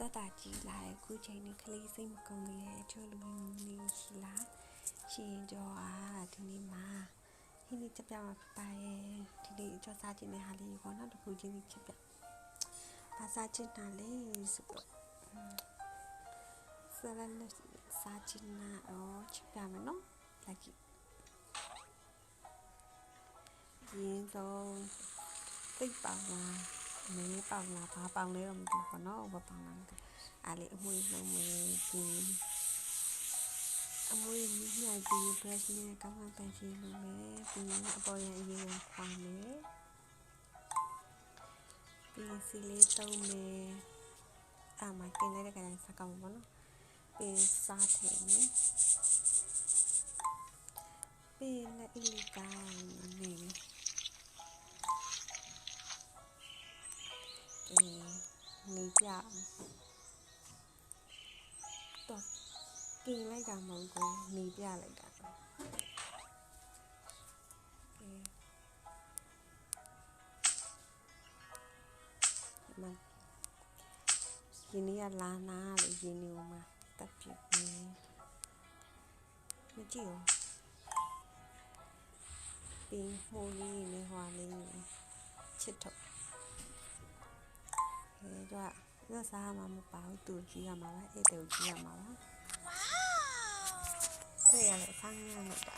သက်တာကြီးလာတဲ့ခုချိန်နဲ့ကလေးစိတ်မကုန်သေးတဲ့အချို့လူမျိုးမျိုးရှိလားရှင်ကျော်အားဒီနေ့မှာဟင်းလေးချက်ပြမှာဖြစ်ပါရဲ့ဒီနေ့အကျော်စားခြင်းနဲ့ဟာလေးပေါ့နော်တခုချင်းလေးချက်ပြဘာစားခြင်းတာလဲဆိုတော့ဆလန်စားခြင်းနာတော့ချက်ပြမယ်နော်လိုက်ကြည့်ရင်းတော့သိပ်ပေါင်လားမေးပေါင်လားဘာပေါင်လဲတော့မသိဘူးပေါ့နော်ဘာပေါင်လားမသိအားလေးအမွေနှုံးမယ်ပြီးအမွေမြညှိပြီး brush နဲ့ကောင်းကောင်းပန်းရှင်းလုပ်မယ်ပြီးအပေါ်ရန်အရင်ကခွာမယ်ပြီးစီလေးသုံးမယ်မကင်းလိုက်တဲ့ကတိုင်းစကောင်းပါနော်ပြီးစားထည့်မယ်ပြီးလက်အီလီကောင်းနေနေပြတော့กินလိုက်တာမဟုတ်ဘူးနေပြလိုက်တာမရင်းနေရလာနာလို့ရင်းနေမှာတက်ပြည့်မကြည့်ဘူးပြီးဟိုလေးနဲ့ဟွာလေးချစ်ထုတ်တော့စားမှာမပါဘူးသူကြည့်ရမှာပါအဲ့တူကြည့်ရမှာပါအဲ့ရလေဆန်းရမှာတာ